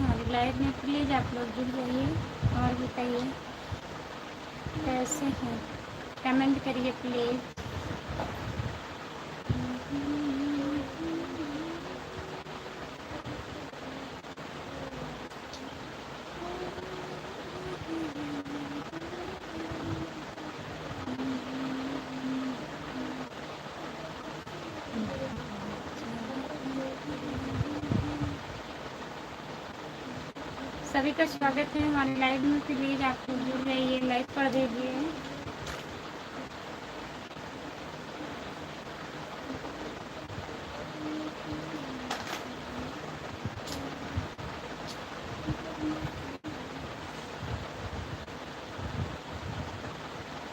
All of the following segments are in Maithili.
हमारी लाइव में, प्लीज़ आप लोग जुड़ जाइए और बताइए कैसे हैं, कमेंट करिए प्लीज़। सभी का स्वागत है हमारे लाइव में, प्लीज़ आप लोग जुड़ जाइए, लाइक कर दीजिए।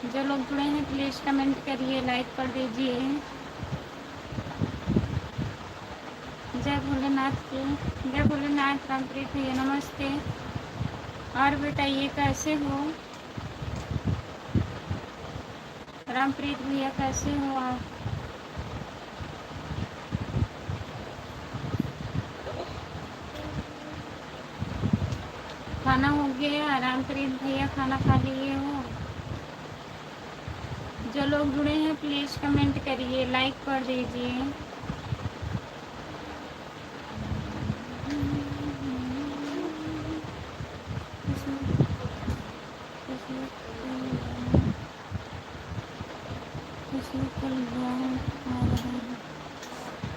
जो लोग जुड़े हैं प्लीज़ कमेंट करिए, लाइक कर दीजिए। जय भोलेनाथ की, जय भोलेनाथ। रामप्रीत भैया नमस्ते। और बताइए कैसे हो रामप्रीत भैया, कैसे हो आप? खाना हो गया रामप्रीत भैया, खाना खा लिए हो? जो लोग जुड़े हैं प्लीज़ कमेंट करिए, लाइक कर दीजिए।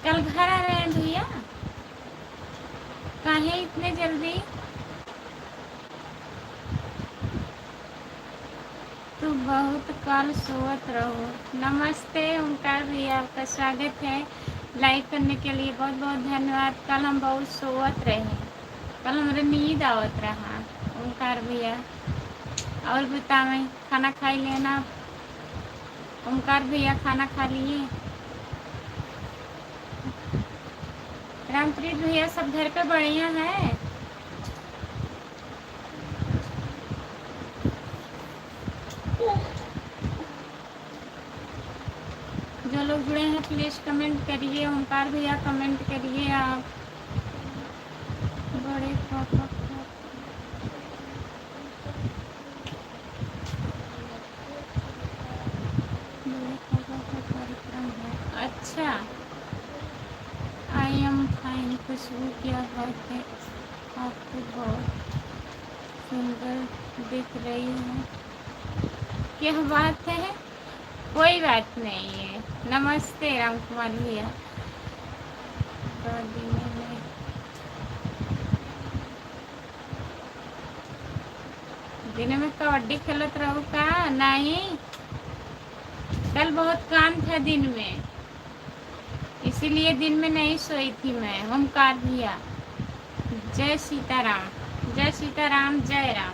कल घर आ रहे हैं भैया, काहे इतने जल्दी? तू बहुत कल सोवत रहो। नमस्ते ओंकार भैया, आपका स्वागत है। लाइक करने के लिए बहुत बहुत धन्यवाद। कल हम बहुत सोवत रहे, कल हमारे नींद आवत रहा ओंकार भैया। और बतावें, खाना खा लेना ओंकार भैया, खाना खा लिए? रामप्रीत भैया सब घर पे बढ़िया है? जो लोग जुड़े हैं प्लीज़ कमेंट करिए। ओंकार भैया कमेंट करिए आप। बड़े पापा का कार्यक्रम है। अच्छा, आई एम फाइन। खुशबू क्या बात है, आपको बहुत सुंदर दिख रही है। क्या बात है? कोई बात नहीं है। नमस्ते राम कुमार भैया। दिन में कबड्डी खेलत रहो का? नहीं, कल बहुत काम था दिन में, इसीलिए दिन में नहीं सोई थी मैं। ओमकार भैया जय सीताराम, जय सीताराम, जय राम।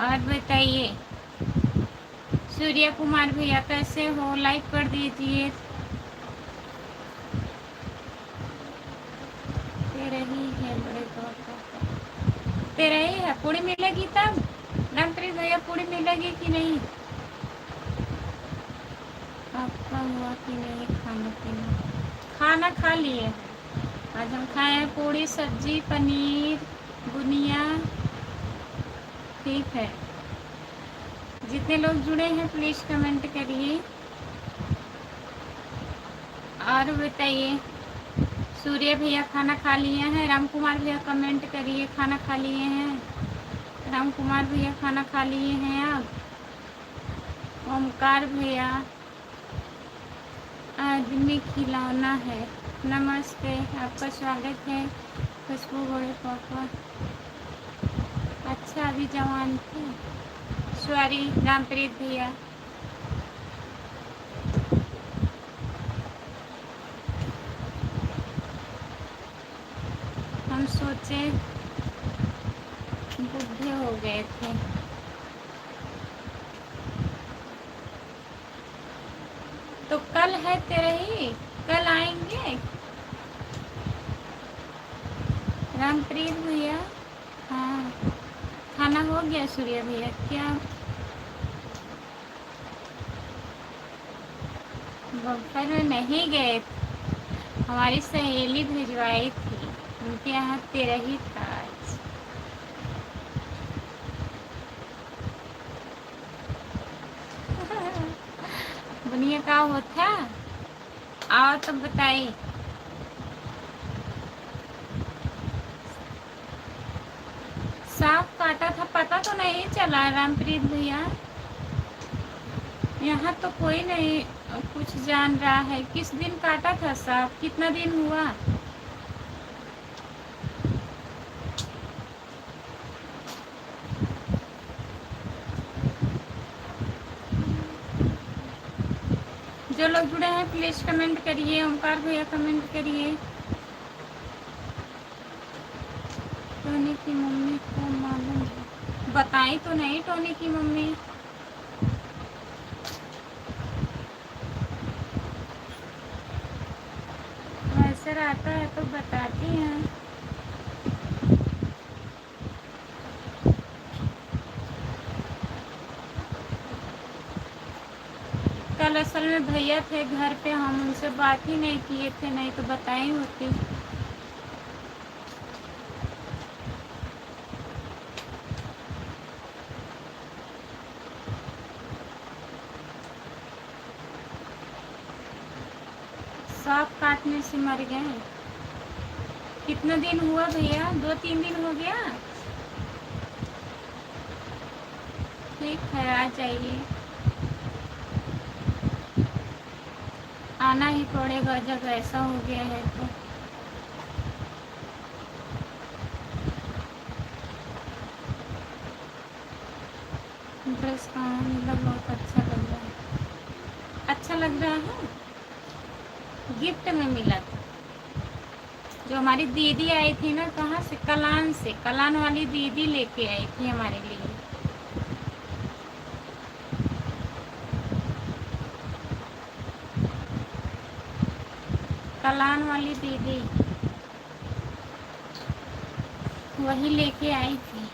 और बताइए सूर्य कुमार भैया कैसे हो? लाइक कर दीजिए। तेरे ही है बड़े पापा, तेरा ही है। पूरी मिलेगी तब रामप्रीत भैया, पूरी मिलेगी कि नहीं? आपका हुआ कि नहीं खाना पीना? खाना खा लिए हैं। आज हम खाए हैं पूरी सब्जी, पनीर, बुनिया। ठीक है, जितने लोग जुड़े हैं प्लीज़ कमेंट करिए और बताइए। सूर्य भैया खाना खा लिए हैं? राम कुमार भैया कमेंट करिए, खाना खा लिए हैं? राम कुमार भैया खाना खा लिए हैं आप? ओमकार भैया आदमी खिलौना है। नमस्ते, आपका स्वागत है। खुशबू बड़े पापा, अच्छा अभी जवान थे। सॉरी रामप्रीत भैया। हम सोचे बुढ़े हो गए थे। तो कल है तेरे ही, कल आएंगे रामप्रीत भैया। हाँ, खाना हो गया सूर्य भैया? क्या दोपहर में नहीं गए, हमारी सहेली भिजवाई थी। उनके यहाँ तेरा ही था आज। बुनिया का होता आओ तो बताइए। सांप काटा था पता तो नहीं चला रामप्रीत भैया। यहाँ तो कोई नहीं कुछ जान रहा है। किस दिन काटा था सांप, कितना दिन हुआ? जो लोग जुड़े हैं प्लीज कमेंट करिए। ओमकार भैया कमेंट करिए। टोनी की मम्मी को मालूम है? बताई तो नहीं टोनी की मम्मी। वैसे रहता है तो बताती हैं। कल असल में भैया थे घर पे, हम उनसे बात ही नहीं किए थे, नहीं तो बताई होती। सांप काटने से मर गए। कितना दिन हुआ भैया? 2-3 दिन हो गया। ठीक है आ जाइए। आना ही पड़ेगा जब ऐसा हो गया है तो। ड्रेस कहाँ मिला? बहुत अच्छा लग रहा है। अच्छा लग रहा है। गिफ्ट में मिला था। जो हमारी दीदी आई थी ना, कहाँ से? कलान से। कलान वाली दीदी लेके आई थी हमारे लिए। कलान वाली दीदी वही लेके आई थी।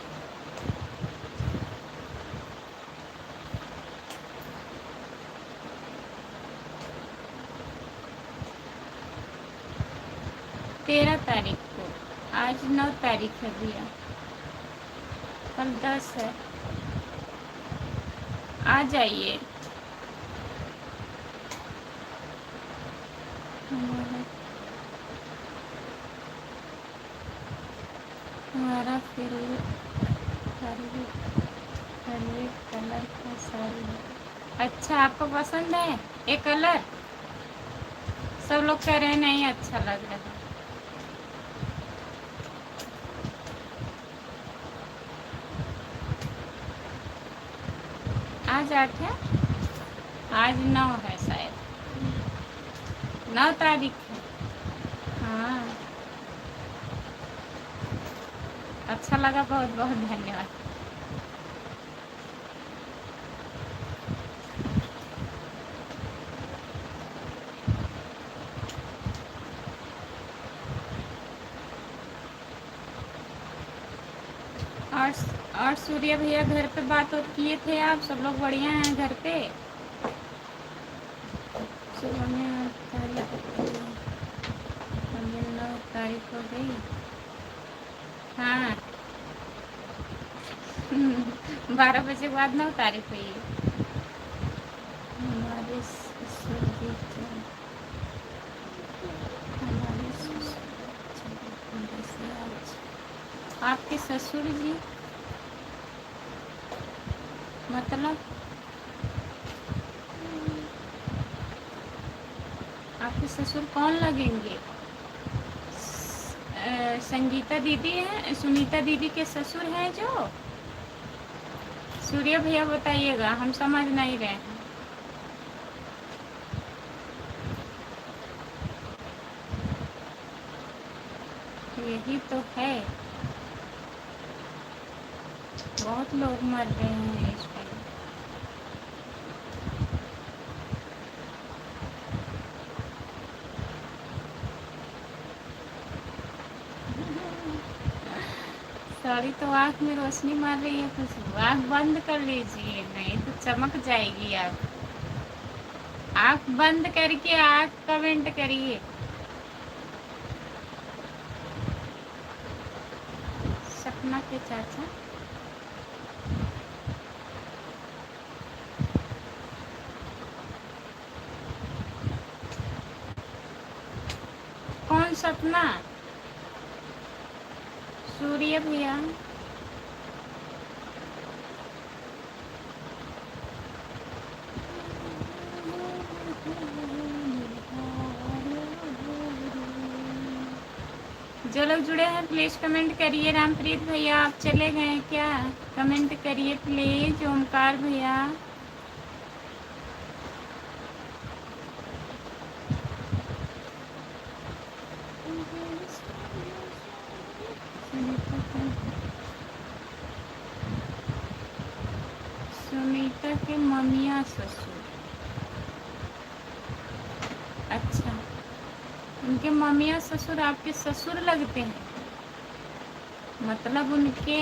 तेरह तारीख को। आज 9 तारीख है भैया। कल 10 है। आ जाइए। हमारा फेवरेट कलर का साड़ी है। अच्छा आपको पसंद है ये कलर? सब लोग कह रहे हैं नहीं अच्छा लग रहा है। आज 8 है। आज 9 है शायद। 9 तारीख है। हाँ अच्छा लगा, बहुत बहुत धन्यवाद। और और सूर्य भैया घर पे बात किए थे आप? सब लोग बढ़िया हैं घर पे? सुबह में 9 तारीख हो गई। हाँ 12 बजे के बाद 9 तारीख हुई। हमारे ससुर जी हमारे ससुर आपके ससुर जी मतलब आपके ससुर कौन लगेंगे? संगीता दीदी है, सुनीता दीदी के ससुर हैं जो? सूर्य भैया बताइएगा, हम समझ नहीं रहे हैं। यही तो है, बहुत लोग मर रहे हैं इस पर। साड़ी तो आँख में रोशनी मार रही है खुशबू। आँख बंद कर लीजिए नहीं तो चमक जाएगी आप। आँख बंद करके आँख कमेंट करिए। सपना के चाचा। कौन सपना? सूर्य भैया। जो लोग जुड़े हैं प्लीज़ कमेंट करिए। रामप्रीत भैया आप चले गए क्या? कमेंट करिए प्लीज़। ओमकार भैया, सुनीता के ममिया ससुर। अच्छा, उनके ममिया ससुर आपके ससुर लगते हैं? मतलब उनके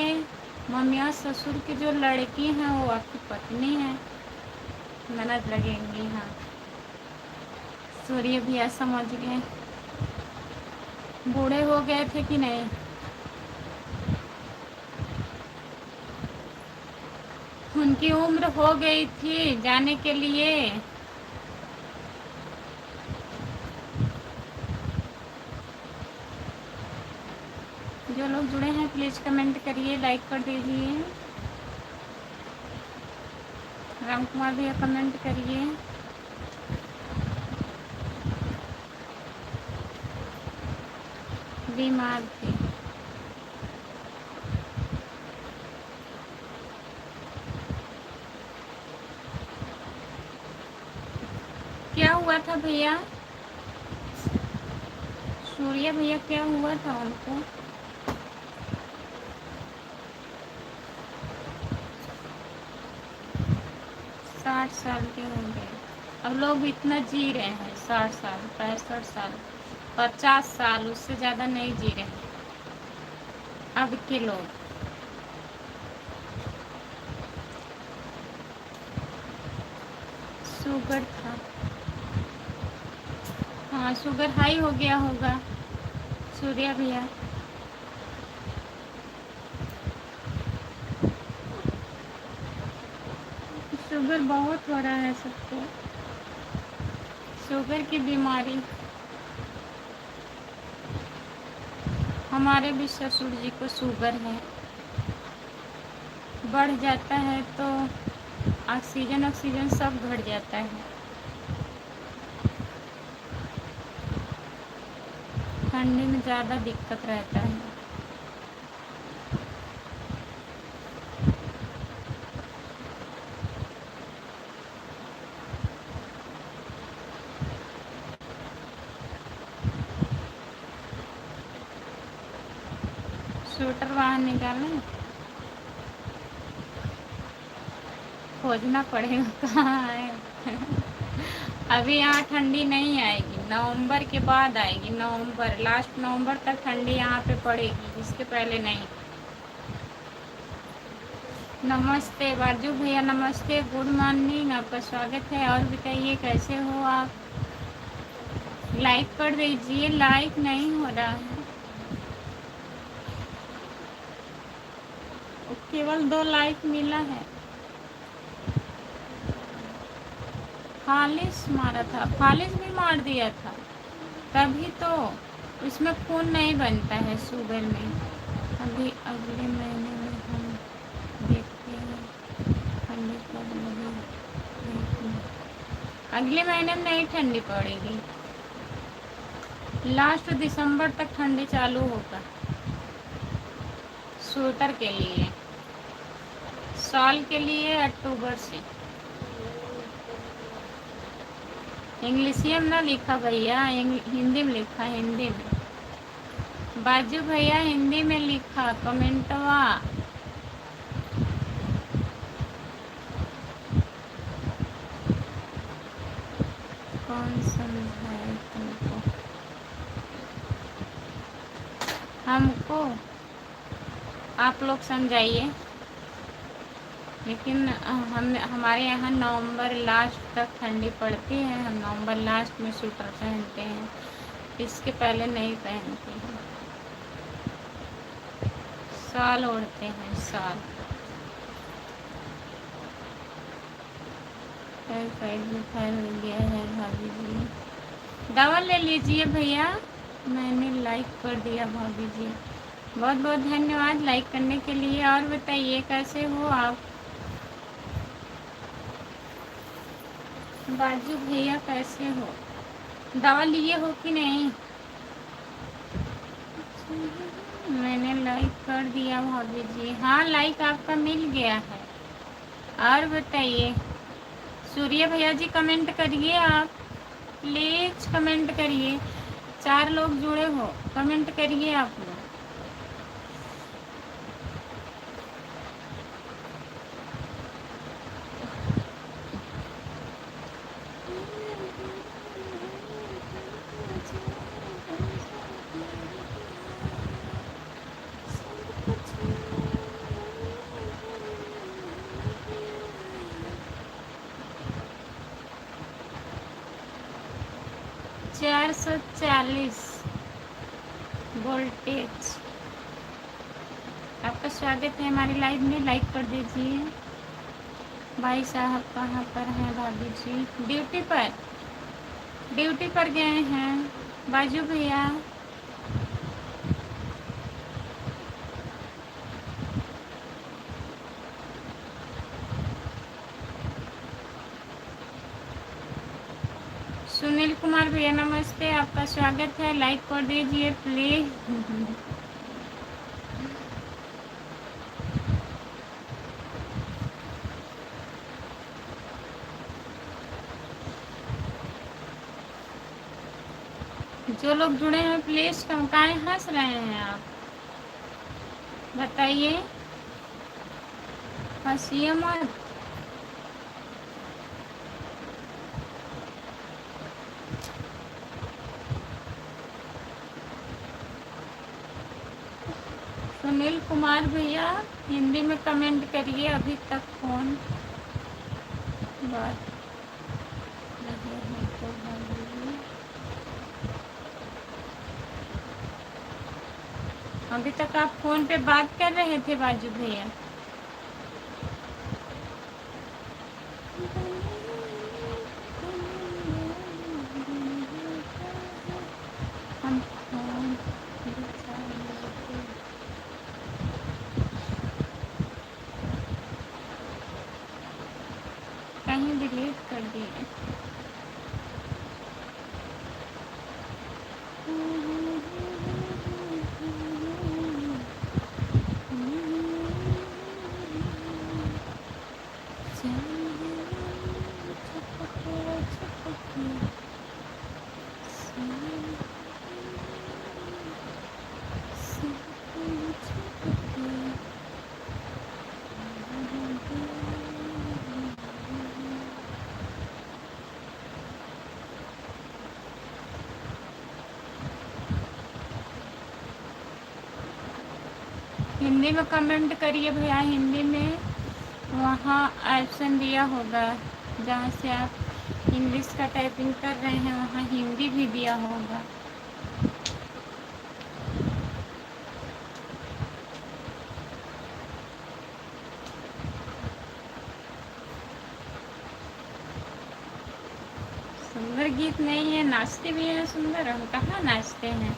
ममिया ससुर की जो लड़की हैं वो आपकी पत्नी है, ननद लगेंगी। हाँ, सूर्य भैया समझ गए। बूढ़े हो गए थे कि नहीं? उनकी उम्र हो गई थी जाने के लिए। जो लोग जुड़े हैं प्लीज़ कमेंट करिए, लाइक कर दीजिए। राम कुमार भैया कमेंट करिए। बीमार थे। क्या हुआ था भैया? सूर्य भैया क्या हुआ था उनको? 60 साल के हो गए। अब लोग इतना जी रहे हैं, 60 साल, 65 साल, 50 साल, उससे ज़्यादा नहीं जी रहे अब के लोग। शुगर था। हाँ, शुगर हाई हो गया होगा सूर्या भैया। शुगर बहुत हो रहा है सबको, शुगर की बीमारी। हमारे भी ससुर जी को शुगर है। बढ़ जाता है तो ऑक्सीजन सब घट जाता है। ठंडी में ज़्यादा दिक्कत रहता है। स्वेटर बाहर निकालें, खोजना पड़ेगा कहाँ है। अभी यहाँ ठंडी नहीं आएगी, नवंबर के बाद आएगी। नवंबर, लास्ट नवंबर तक ठंडी यहाँ पे पड़ेगी, इसके पहले नहीं। नमस्ते बाजू भैया, नमस्ते, गुड मॉर्निंग, आपका स्वागत है। और बताइए कैसे हो आप? लाइक कर दीजिए, लाइक नहीं हो रहा है। केवल 2 लाइक मिला है। फालिश मारा था? फालिश भी मार दिया था? तभी तो उसमें खून नहीं बनता है शुगर में। अभी अगले महीने में हम देखते हैं ठंडी कब लगी। अगले महीने में नहीं ठंडी पड़ेगी, लास्ट दिसंबर तक ठंडी चालू होगा स्वेटर के लिए। साल के लिए अक्टूबर से। इंग्लिशियम ना लिखा भैया, हिंदी में लिखा, हिंदी में। बाजू भैया हिंदी में लिखा कमेंटवा। कौन समझाए तुमको? हमको आप लोग समझाइए। लेकिन हमारे यहाँ नवंबर लास्ट तक ठंडी पड़ती है। हम नवंबर लास्ट में स्वेटर पहनते हैं, इसके पहले नहीं पहनते हैं। शॉल ओढ़ते हैं, शॉल। टाइफाइड बुखार हो गया है भाभी जी, दवा ले लीजिए भैया। मैंने लाइक कर दिया भाभी जी, बहुत बहुत धन्यवाद लाइक करने के लिए। और बताइए कैसे हो आप? बाजू भैया कैसे हो? दवा लिए हो कि नहीं? मैंने लाइक कर दिया भाभी जी। हाँ, लाइक आपका मिल गया है। और बताइए, सूर्य भैया जी कमेंट करिए आप, प्लीज कमेंट करिए। 4 लोग जुड़े हो, कमेंट करिए आप लोग। चार 440 वोल्टेज। आपका स्वागत है हमारी लाइव में, लाइक कर दीजिए। भाई साहब कहाँ पर हैं भाभी जी? ड्यूटी पर, ड्यूटी पर गए हैं बाजू भैया। सुनील कुमार भैया नमस्ते, आपका स्वागत है, लाइक कर दीजिए प्लीज। जो लोग जुड़े हैं प्लीज, काहे हंस रहे हैं आप? बताइए, हंसिए मत। सुनील कुमार भैया हिंदी में कमेंट करिए, अभी तक फोन बात लगे हैं तो भाभी। अभी तक आप फोन पे बात कर रहे थे बाजू भैया। हम फोन कहीं डिलीट कर दिए। हिंदी में कमेंट करिए भैया, हिंदी में वहाँ ऑप्शन दिया होगा जहाँ से आप इंग्लिश का टाइपिंग कर रहे हैं, वहाँ हिंदी भी दिया होगा। सुंदर गीत नहीं है, नाचते भी हैं सुंदर, हम कहाँ नाचते हैं।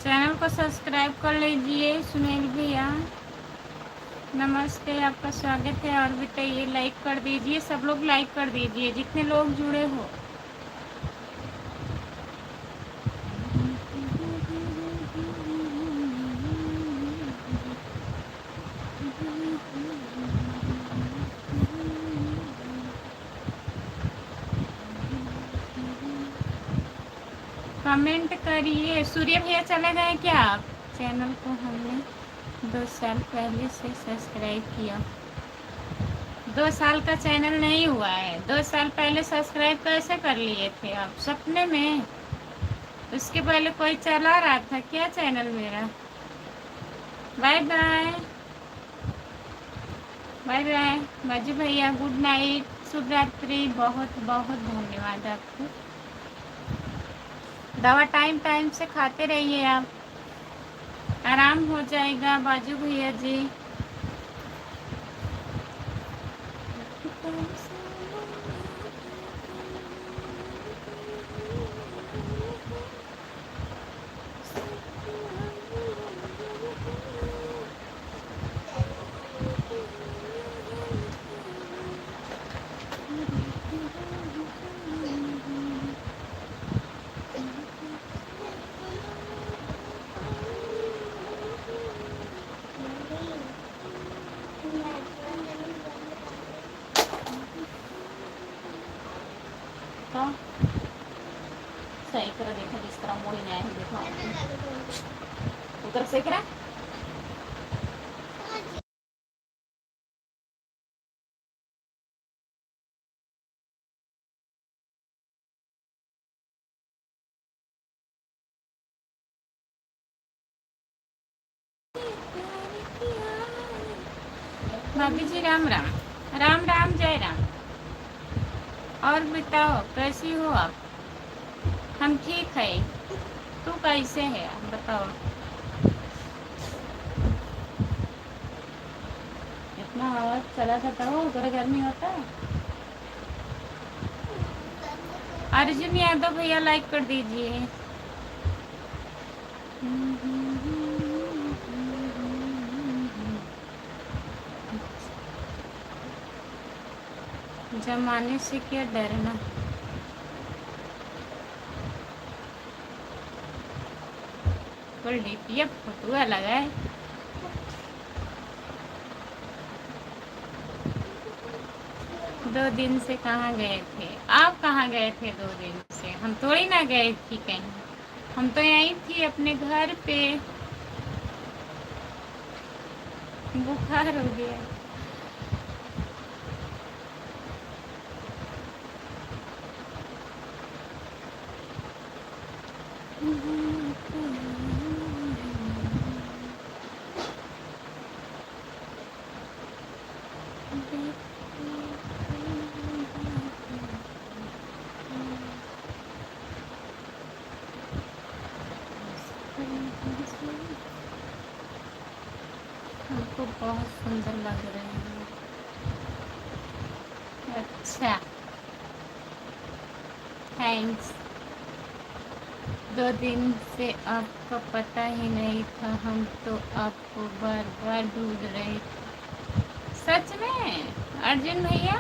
चैनल को सब्सक्राइब कर लीजिए। सुनील भैया नमस्ते, आपका स्वागत है। और बताइए, लाइक कर दीजिए, सब लोग लाइक कर दीजिए जितने लोग जुड़े हो। कमेंट करिए। सूर्य भैया चले गए क्या आप? चैनल को हमने 2 साल पहले से सब्सक्राइब किया। 2 साल का चैनल नहीं हुआ है, 2 साल पहले सब्सक्राइब कैसे कर लिए थे आप? सपने में? उसके पहले कोई चला रहा था क्या चैनल मेरा? बाय बाय, बाय बाय बाजू भैया, गुड नाइट। शुभ रात्रि। बहुत बहुत धन्यवाद आपको। दवा टाइम टाइम से खाते रहिए आप, आराम हो जाएगा बाजू भैया जी। तो सही तरह देखो, जिस तरह मोड़ी नहीं है देखो उधर से करा। भाभी जी राम राम। राम राम, जय राम। और बताओ कैसी हो आप? हम ठीक है। तू कैसे है आप बताओ? इतना आवाज चला जाता हो, उधर गर्मी होता है। अर्जुन यादव भैया लाइक कर दीजिए। जमाने से क्या डरना। कोई डीपीया फोटो लगा है। दो दिन से कहाँ गए थे आप? कहाँ गए थे 2 दिन से? हम थोड़ी ना गए थी कहीं, हम तो यहीं थी अपने घर पे। बुखार हो गया। हमको बहुत सुंदर लग रहे हैं। अच्छा, थैंक्स। 2 दिन से आपका पता ही नहीं था, हम तो आपको बार बार ढूंढ रहे थे। सच में अर्जुन भैया,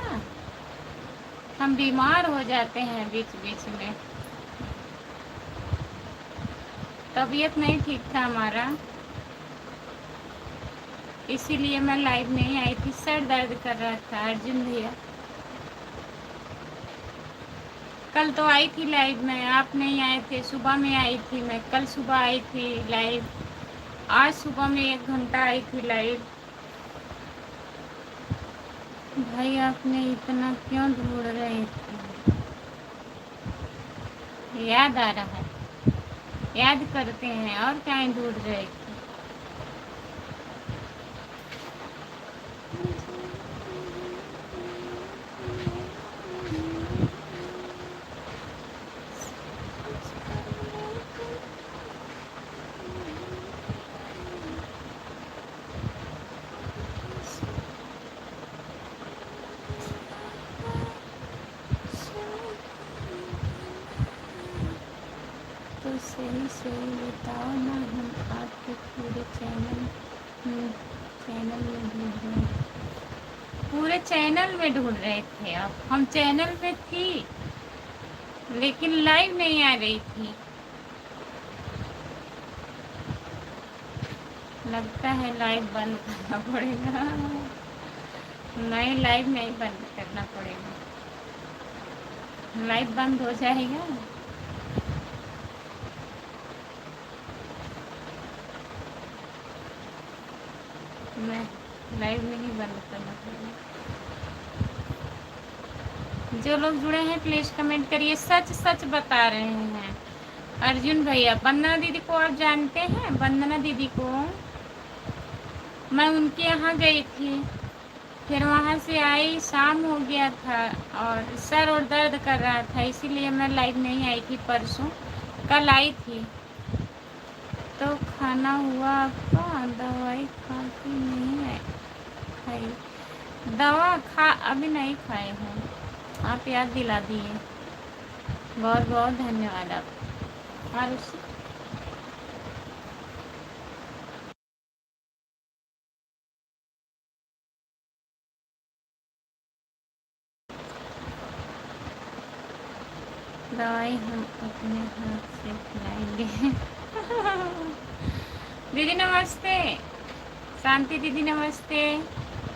हम बीमार हो जाते हैं बीच बीच में। तबीयत नहीं ठीक था हमारा, इसीलिए मैं लाइव नहीं आई थी। सर दर्द कर रहा था अर्जुन भैया। कल तो आई थी लाइव में, आप नहीं आए थे। सुबह में आई थी मैं, कल सुबह आई थी लाइव। आज सुबह में 1 घंटा आई थी लाइव। भाई आपने इतना क्यों ढूंढ रहे थे? याद आ रहा है, याद करते हैं और क्या ढूंढ रहे थे? तो सही सही बताओ ना, हम आपके पूरे चैनल में ढूंढ रहे थे। पूरे चैनल में ढूंढ रहे थे आप? हम चैनल में थी लेकिन लाइव नहीं आ रही थी। लगता है लाइव बंद करना पड़ेगा। नहीं, लाइव नहीं बंद करना पड़ेगा, लाइव बंद हो जाएगा। मैं लाइव नहीं बंद करना पड़ेगा। जो लोग जुड़े हैं प्लीज कमेंट करिए। सच सच बता रहे हैं अर्जुन भैया। वंदना दीदी को आप जानते हैं? वंदना दीदी को मैं उनके यहाँ गई थी। फिर वहाँ से आई, शाम हो गया था और सर और दर्द कर रहा था, इसीलिए मैं लाइव नहीं आई थी परसों। कल आई थी। तो खाना हुआ आपका? दवाई खा के नहीं है खाई? दवा खा अभी नहीं खाए हूँ, आप याद दिला दिए, बहुत बहुत धन्यवाद आप। और दवाई हम अपने हाथ से खिलाएंगे। दीदी नमस्ते, शांति दीदी नमस्ते,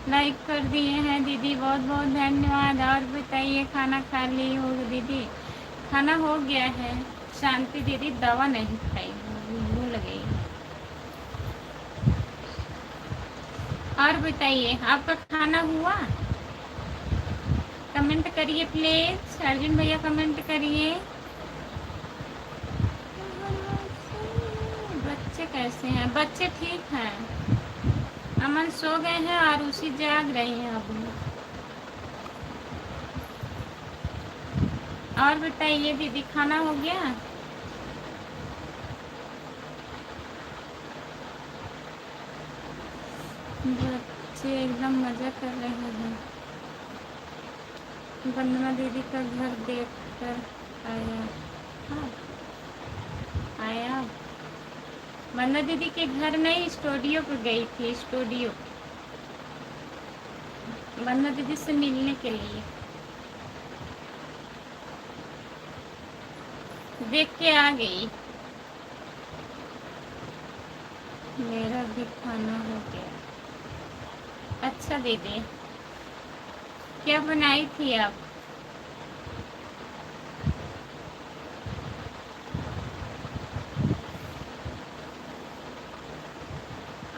लाइक कर दिए हैं दीदी, बहुत बहुत धन्यवाद। और बताइए खाना खा ली हो दीदी? खाना हो गया है। शांति दीदी दवा नहीं खाई, भूल गई। और बताइए आपका खाना हुआ? कमेंट करिए प्लीज, अर्जुन भैया कमेंट करिए। बच्चे कैसे हैं? बच्चे ठीक हैं, अमन सो गए हैं और उसी जाग रही हैं अभी। और बताइए दीदी खाना हो गया? बच्चे एकदम मज़ा कर रहे हैं। वंदना दीदी का घर देख कर आया। हाँ आया। वंदना दीदी के घर नहीं, स्टूडियो पर गई थी, स्टूडियो वंदना दीदी से मिलने के लिए। देख के आ गई। मेरा भी खाना हो गया। अच्छा दीदी, क्या बनाई थी आप?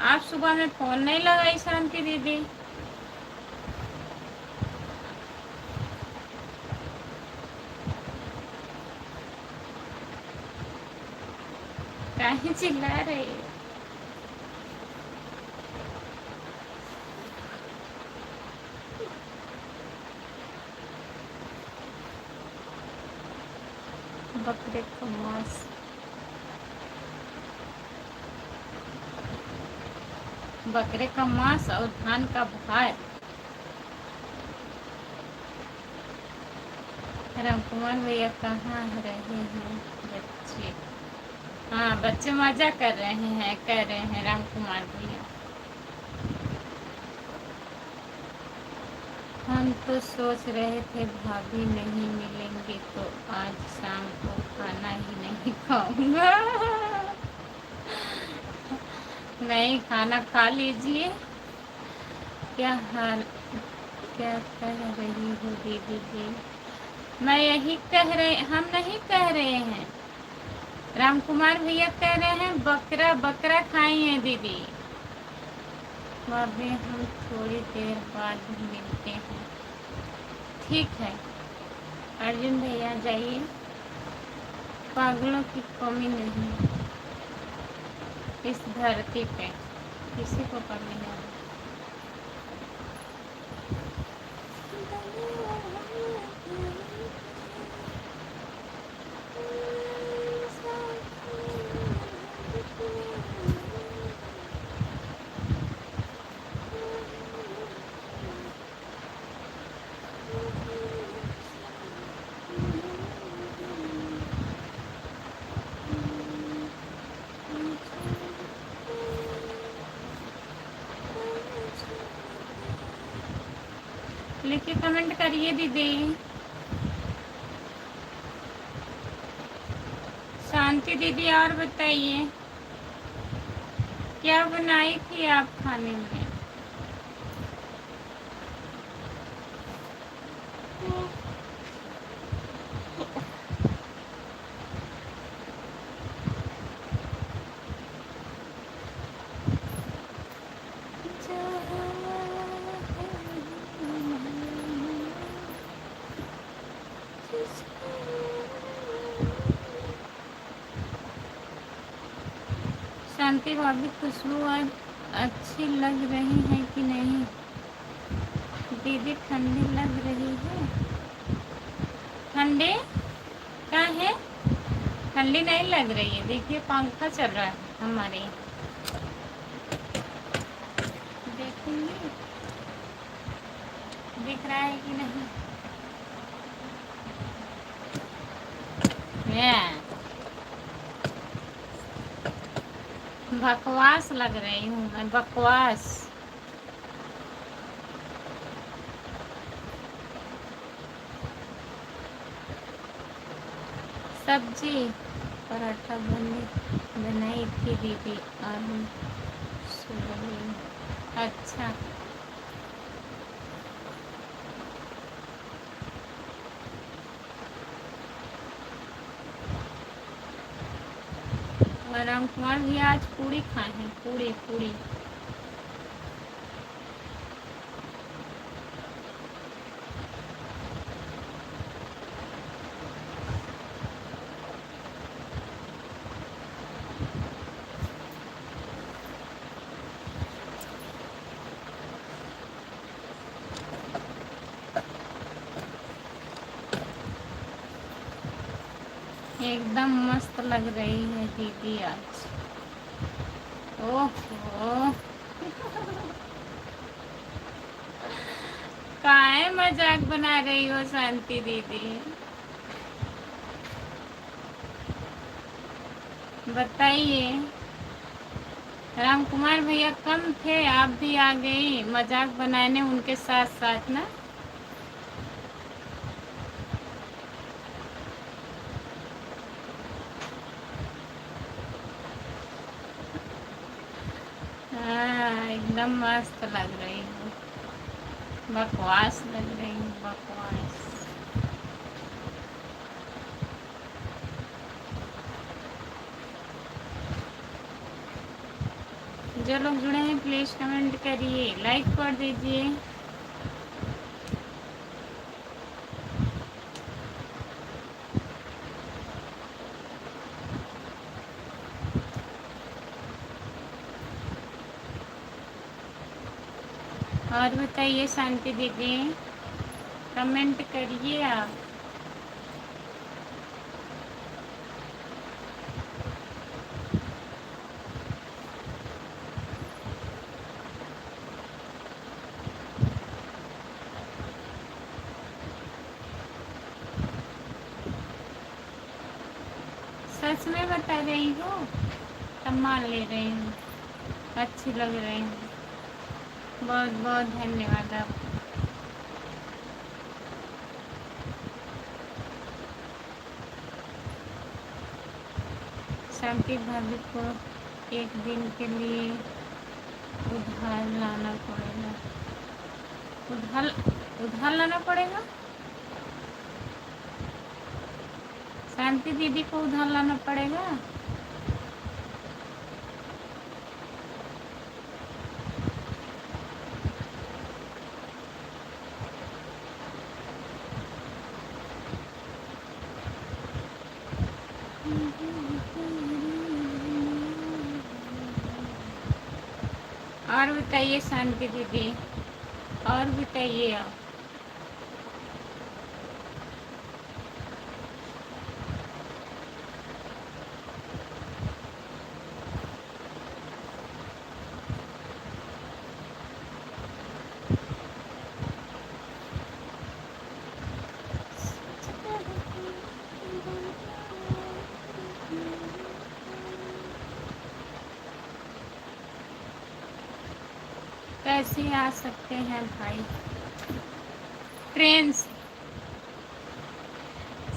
आप सुबह में फ़ोन नहीं लगाई शांति दीदी? काहे चिल्ला रही है? बकरे का मांस। बकरे का मांस और धान का भात। रामकुमार भैया कहाँ रहे हैं बच्चे? हाँ बच्चे मजा कर रहे हैं, कह रहे हैं रामकुमार भैया। हम तो सोच रहे थे भाभी नहीं मिलेंगे तो आज शाम को खाना ही नहीं खाऊंगा। नहीं, खाना खा लीजिए। क्या हाल, क्या कह रही हो दीदी जी? मैं यही कह रहे, हम नहीं कह रहे हैं, रामकुमार भैया कह रहे हैं बकरा बकरा खाई है दीदी। भाभी हम थोड़ी देर बाद मिलते हैं। ठीक है अर्जुन भैया, जाइए, पागलों की कमी नहीं इस धरती पे, किसी को कमी नहीं। लिखिए, कमेंट करिए दीदी। शांति दीदी और बताइए क्या बनाई थी आप खाने में? शांति भाभी खुशबू आज अच्छी लग रही है कि नहीं? दीदी ठंडी लग रही है। ठंडी क्या है? ठंडी नहीं लग रही है, देखिए पंखा चल रहा है हमारे यहाँ। देखेंगे दिख रहा है कि नहीं। बकवास लग रही हूँ मैं, बकवास। सब्जी पराठा बनाई थी दीदी, आलू सोयाबीन। अच्छा, और राम कुमार भी आज पूड़ी खाए हैं, पूड़ी पूड़ी। एकदम मस्त लग रही है दीदी आज। ओहो, काहे मजाक बना रही हो शांति दीदी? बताइए। राम कुमार भैया कम थे, आप भी आ गई मजाक बनाने उनके साथ साथ ना। हाँ, एकदम मस्त लग रही हूँ, बकवास लग रही हूँ, बकवास। जो लोग जुड़े हैं प्लीज कमेंट करिए, लाइक कर दीजिए। और बताइए शांति दीदी, कमेंट करिए आप। सच में बता रही हो, तब मान ले रही हूँ, अच्छी लग रही हूँ। बहुत बहुत धन्यवाद आप। शांति भाभी को एक दिन के लिए उधार लाना पड़ेगा। उधार उधार लाना पड़ेगा? शांति दीदी को उधार लाना पड़ेगा? और बताइए शांति दीदी, और बताइए आप। कैसे आ सकते हैं भाई? ट्रेन से।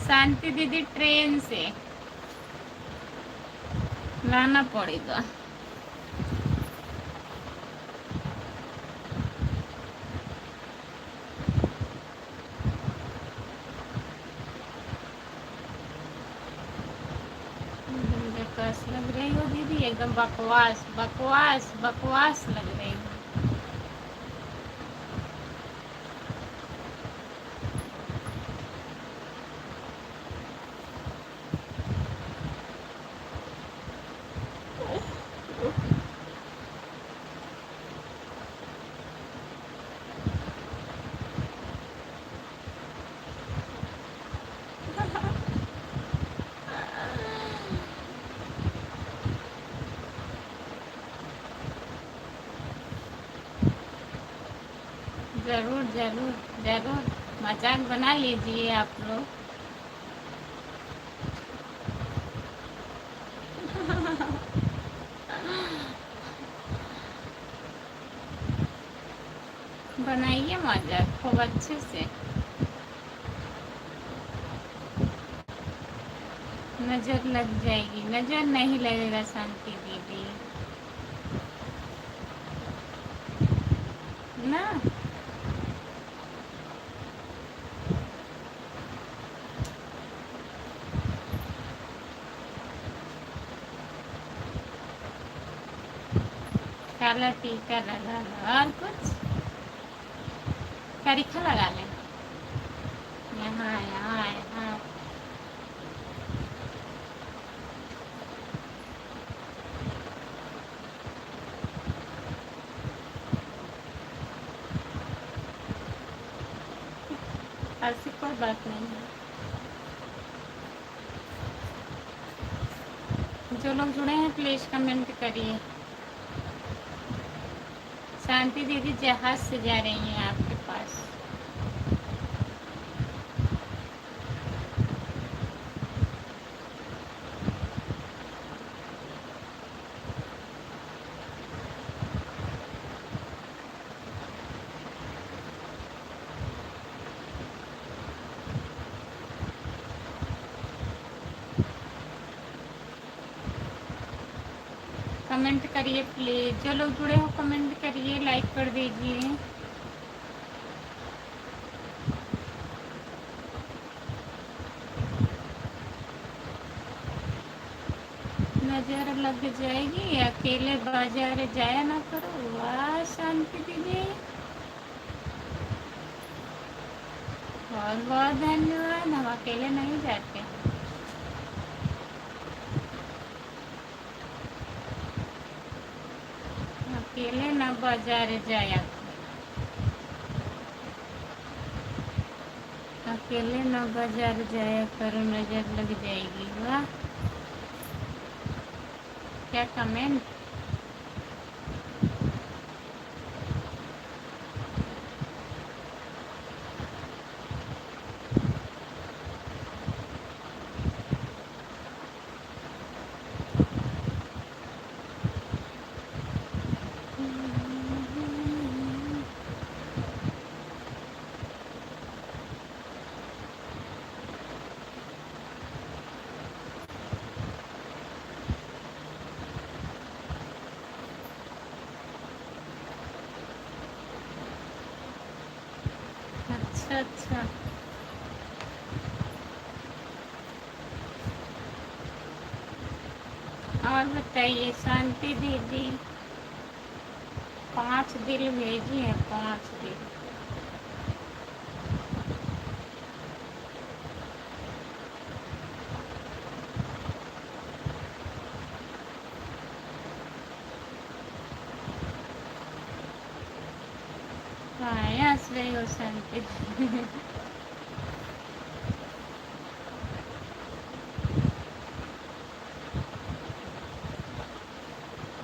शांति दीदी ट्रेन से लाना पड़ेगा। बकवास लग रही हो दीदी, एकदम बकवास बकवास बकवास लग रही हो। ज़रूर ज़रूर ज़रूर, मजाक बना लीजिए आप लोग। बनाइए मजाक खूब अच्छे से। नज़र लग जाएगी, नज़र नहीं लगेगा शांति दीदी ना। काला टीका लगा लो और कुछ करीखा लगा लें। यहाँ यहाँ यहाँ ऐसी कोई बात नहीं है। जो लोग जुड़े हैं प्लीज़ कमेंट करिए। शांति दीदी जहाज से जा रही हैं आपके पास। कमेंट करिए प्लीज़, जो लोग जुड़े हो कमेंट करिए, लाइक कर दीजिए। नज़र लग जाएगी, अकेले बाजार जाया ना करो। वाह शांति दीदी, बहुत बहुत धन्यवाद। हम अकेले नहीं जाते। अकेले ना बाजार जाया, अकेले ना बाजार जाया करो, नज़र लग जाएगी। वाह क्या कमेंट। अच्छा अच्छा, और बताइए शांति दीदी। 5 दिल भेजी हैं, 5 दिल। हाँ हंस रही हो शांति।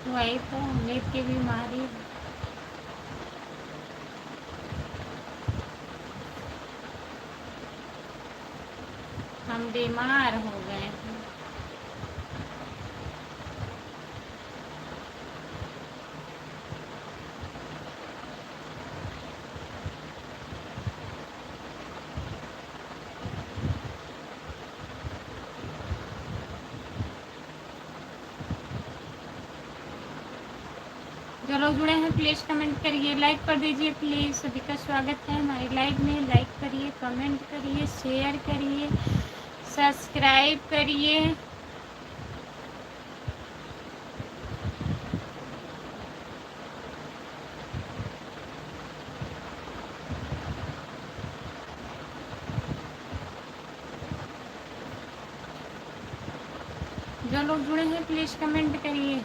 वही तो उम्मीद की बीमारी। हम बीमार हो गए हैं। जो लोग जुड़े हैं प्लीज़ कमेंट करिए, लाइक कर दीजिए प्लीज़। सभी का स्वागत है हमारी लाइव में। लाइक करिए, कमेंट करिए, शेयर करिए, सब्सक्राइब करिए। जो लोग जुड़े हैं प्लीज़ कमेंट करिए।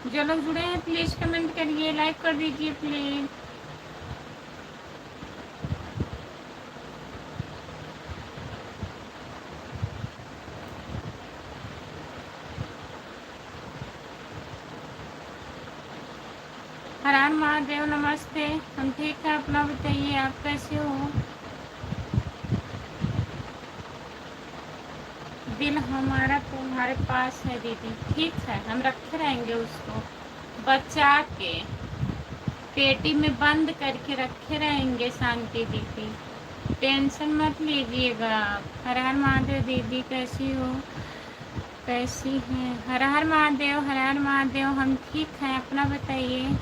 जो लोग जुड़े हैं प्लीज़ कमेंट करिए, लाइक कर दीजिए प्लीज़। हर हर महादेव, नमस्ते। हम ठीक है, अपना बताइए, आप कैसे हो? दिल हमारा तुम्हारे पास है दीदी, ठीक है, हम रखे रहेंगे उसको बचा के, पेटी में बंद करके रखे रहेंगे शांति दीदी, टेंशन मत लीजिएगा आप। हर हर महादेव दीदी, कैसी हो, कैसी हैं? हर हर महादेव, हर हर महादेव, हम ठीक हैं, अपना बताइए।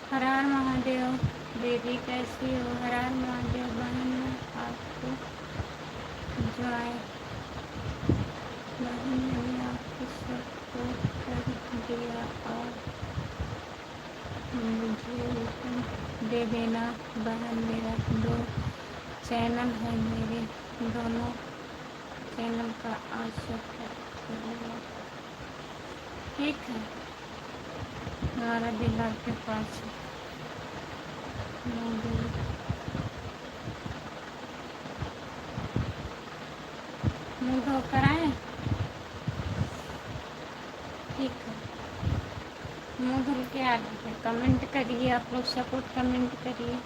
हर हर महादेव दीदी, कैसी हो? हर हर महादेव बहन, ने आपको जॉय, बहन ने आपको सपोर्ट कर दिया और मुझे रिटर्न दे देना बहन। मेरा दो चैनल है, मेरे दोनों चैनल का आज सपोर्ट, ठीक है, हमारा दिल आपके पास है। मुँह धोकर आए, ठीक है, मुँह धुल के आ रहे हैं। कमेंट करिए आप लोग, सपोर्ट कमेंट करिए।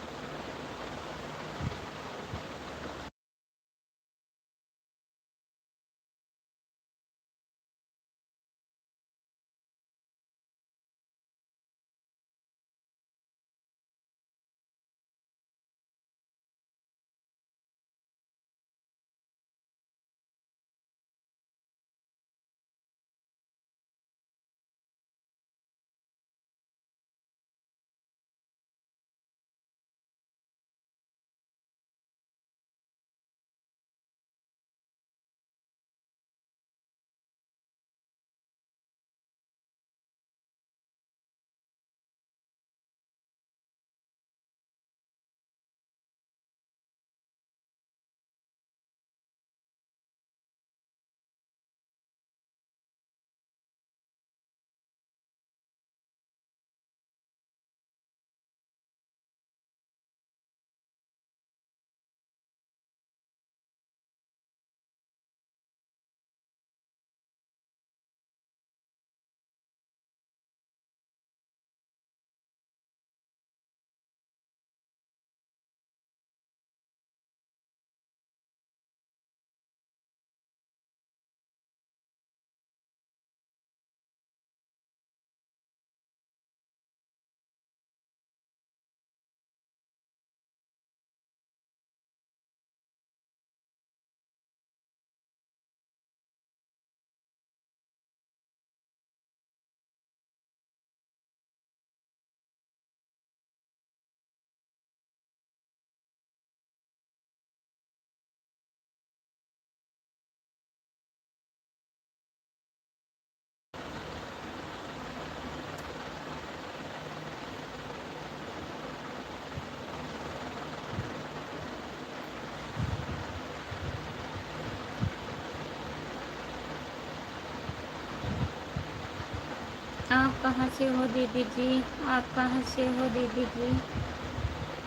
आप कहाँ से हो दीदी जी? आप कहाँ से हो दीदी जी?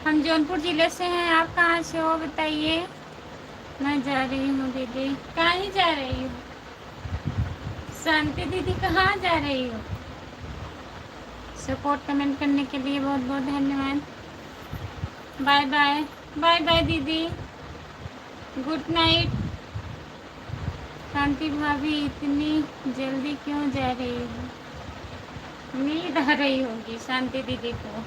हम जौनपुर ज़िले से हैं, आप कहाँ से हो बताइए। मैं जा रही हूँ दीदी। कहाँ जा रही हो शांति दीदी, कहाँ जा रही हो? सपोर्ट कमेंट करने के लिए बहुत बहुत धन्यवाद। बाय बाय, बाय बाय दीदी, गुड नाइट। शांति भाभी, इतनी जल्दी क्यों जा रही हो? नींद आ रही होगी शांति दीदी को।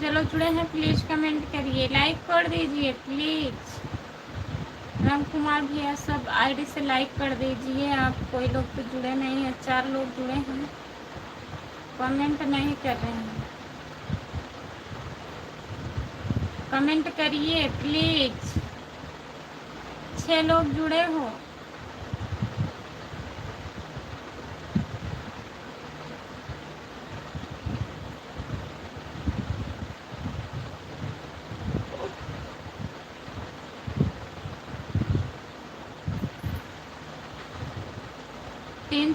चलो जुड़े हैं, प्लीज कमेंट करिए, लाइक कर दीजिए प्लीज। राम कुमार भैया सब आईडी से लाइक कर दीजिए। आप कोई लोग तो जुड़े नहीं हैं, 4 लोग जुड़े हैं, कमेंट नहीं कर रहे हैं। कमेंट करिए प्लीज, 6 लोग जुड़े हो।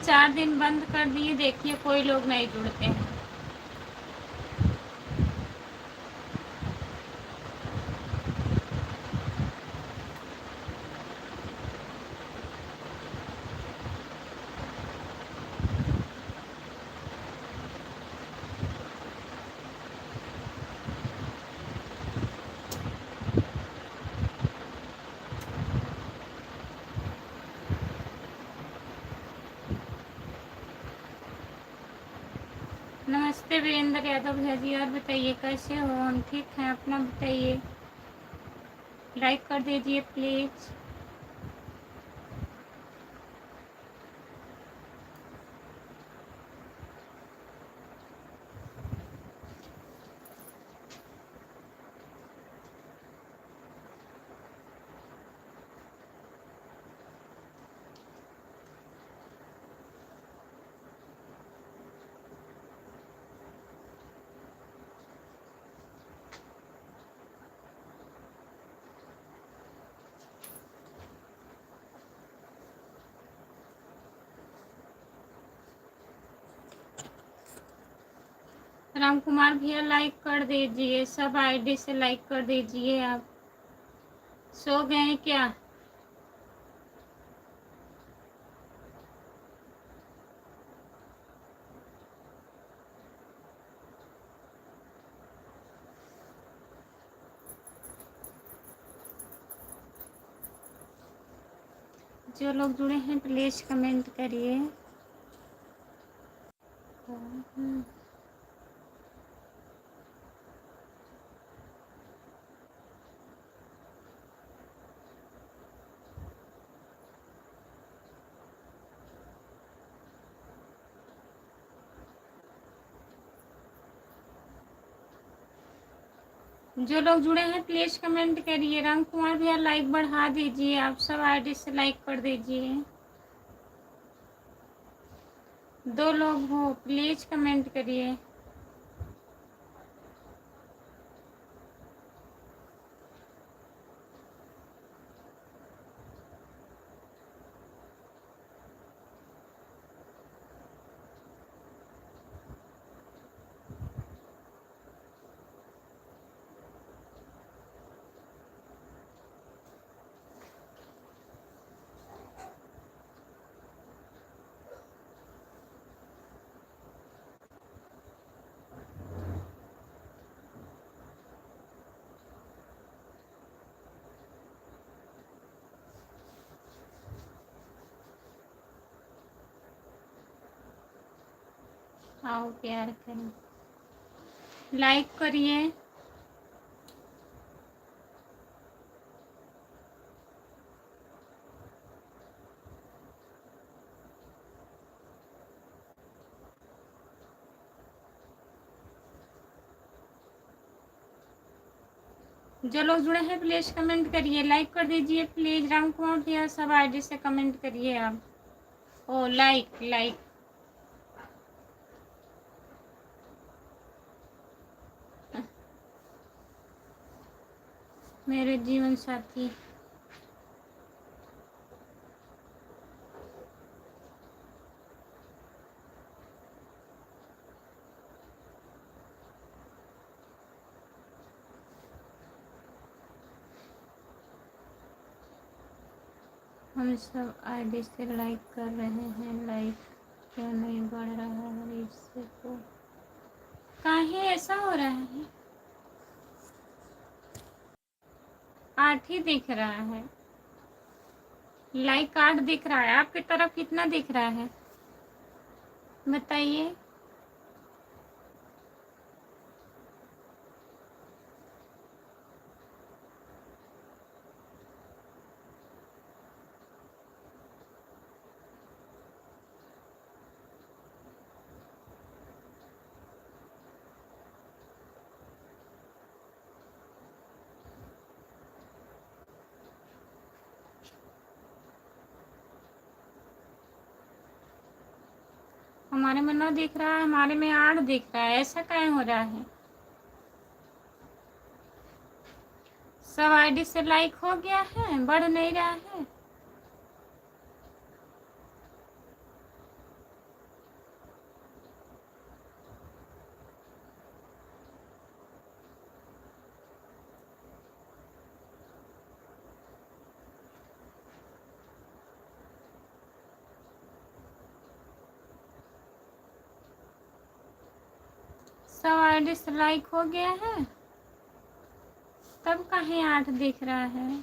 3-4 दिन बंद कर दिए, देखिए कोई लोग नहीं जुड़ते हैं। नमस्ते वीरेंद्र यादव भैया जी, और बताइए कैसे हो? हम ठीक हैं, अपना बताइए। लाइक कर दीजिए प्लीज़। राम कुमार भैया लाइक कर दीजिए, सब आईडी से लाइक कर दीजिए। आप सो गए हैं क्या? जो लोग जुड़े हैं प्लीज़ कमेंट करिए। जो लोग जुड़े हैं प्लीज़ कमेंट करिए। राम कुमार भैया लाइक बढ़ा दीजिए, आप सब आईडी से लाइक कर दीजिए। 2 लोग हो प्लीज़ कमेंट करिए। आओ प्यार करें, लाइक करिए। जो लोग जुड़े हैं प्लीज़ कमेंट करिए, लाइक कर दीजिए प्लीज़। राम कुमार भैया सब आईडी से कमेंट करिए आप। ओ लाइक लाइक। मेरे जीवन साथी, हम सब आईडी से लाइक कर रहे हैं, लाइक क्यों नहीं बढ़ रहा है? इससे तो काहे ऐसा हो रहा है? 8 ही दिख रहा है, लाइक 8 दिख रहा है। आपकी तरफ कितना दिख रहा है बताइए। हमारे में 9 दिख रहा है, हमारे में 8 दिख रहा है, ऐसा काहे हो रहा है? सब आईडी से लाइक हो गया है, बढ़ नहीं रहा है। सब आईडी से लाइक हो गया है, तब कहीं 8 दिख रहा है।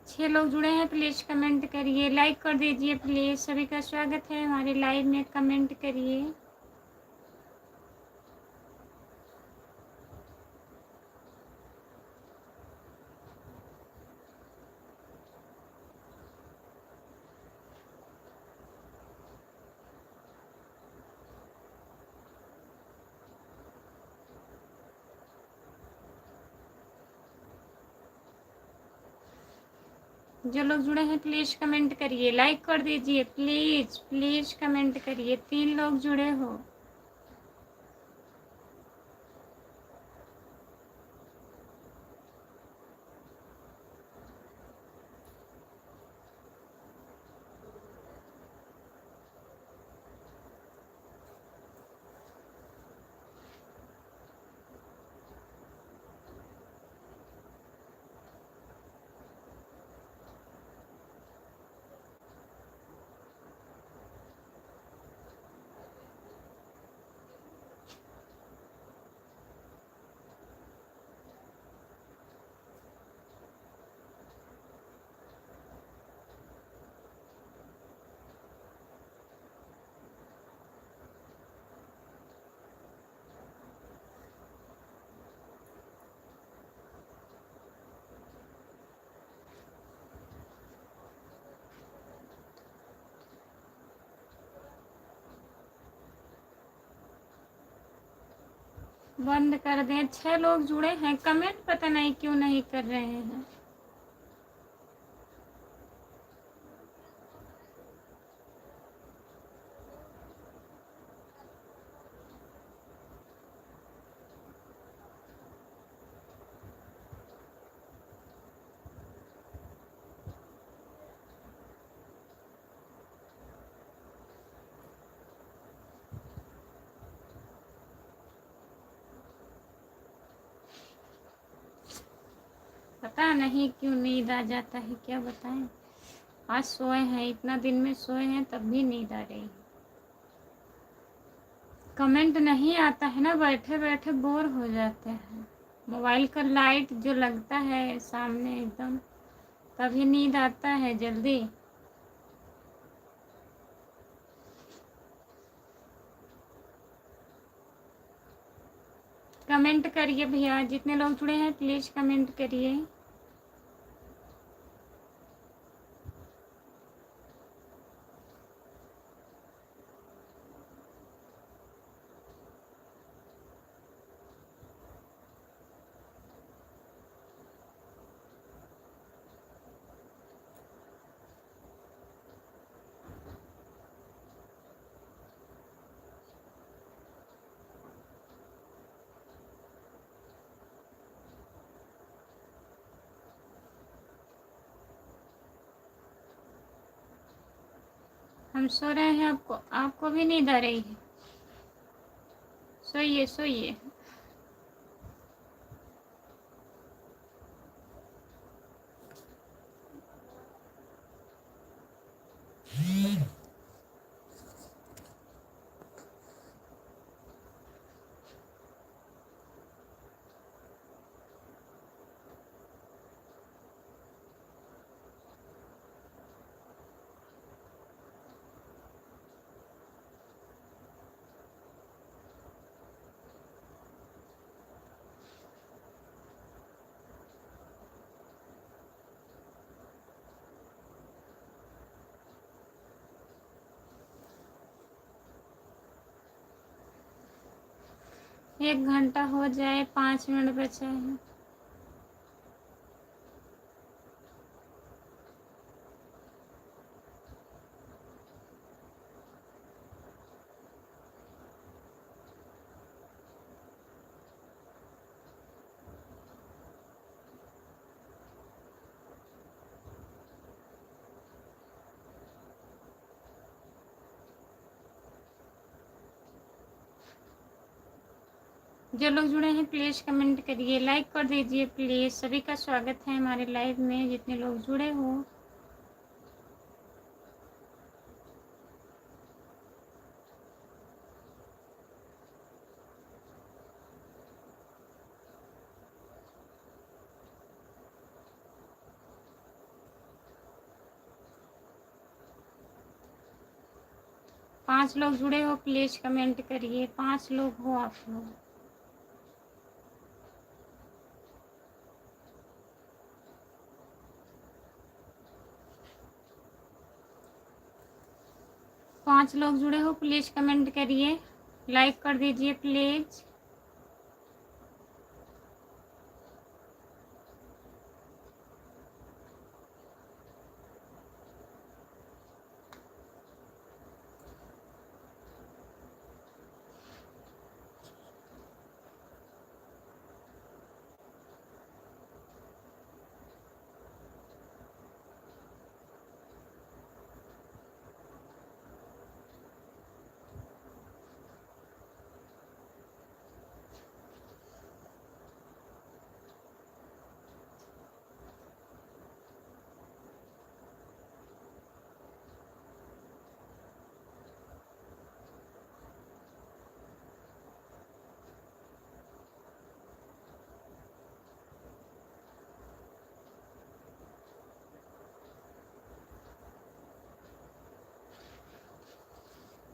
छह लोग जुड़े हैं, प्लीज़ कमेंट करिए, लाइक कर दीजिए प्लीज़। सभी का स्वागत है हमारे लाइव में, कमेंट करिए। जो लोग जुड़े हैं प्लीज़ कमेंट करिए, लाइक कर दीजिए प्लीज़, प्लीज़ कमेंट करिए। 3 लोग जुड़े हो। बंद कर दें। 6 लोग जुड़े हैं, कमेंट पता नहीं क्यों नहीं कर रहे हैं। पता नहीं क्यों नींद आ जाता है, क्या बताएं। आज सोए हैं, इतना दिन में सोए हैं, तब भी नींद आ रही है। कमेंट नहीं आता है ना, बैठे बैठे बोर हो जाते हैं। मोबाइल का लाइट जो लगता है सामने एकदम, तभी नींद आता है जल्दी। कमेंट करिए भैया, जितने लोग जुड़े हैं प्लीज़ कमेंट करिए। हम सो रहे हैं, आपको भी नींद आ रही है? सोइए सोइए। एक घंटा हो जाए, 5 मिनट बचे हैं। जो लोग जुड़े हैं प्लीज़ कमेंट करिए, लाइक कर दीजिए प्लीज़। सभी का स्वागत है हमारे लाइव में, जितने लोग जुड़े हो। पांच लोग जुड़े हो प्लीज़ कमेंट करिए, 5 लोग हो आप लोग। पांच लोग जुड़े हो प्लीज़ कमेंट करिए, लाइक कर दीजिए प्लीज़।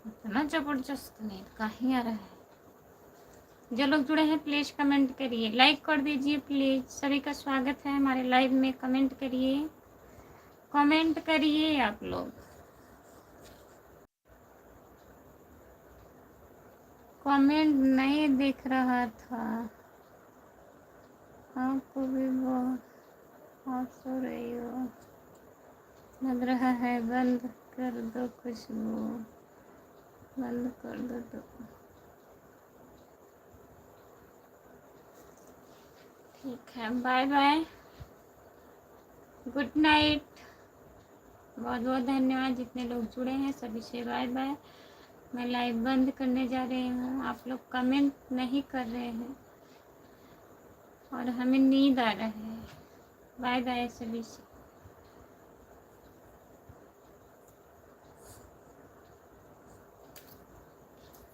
इतना जबरदस्त नहीं कहीं आ रहा है। जो लोग जुड़े हैं प्लीज़ कमेंट करिए, लाइक कर दीजिए प्लीज़। सभी का स्वागत है हमारे लाइव में। कमेंट करिए, कमेंट करिए आप लोग। कमेंट नहीं दिख रहा था, आपको भी बहुत आप सो रही हो लग रहा है। बंद कर दो खुशबू, बंद कर दो तो ठीक है। बाय बाय, गुड नाइट। बहुत बहुत धन्यवाद जितने लोग जुड़े हैं, सभी से बाय बाय। मैं लाइव बंद करने जा रही हूँ। आप लोग कमेंट नहीं कर रहे हैं और हमें नींद आ रहा है। बाय बाय सभी से।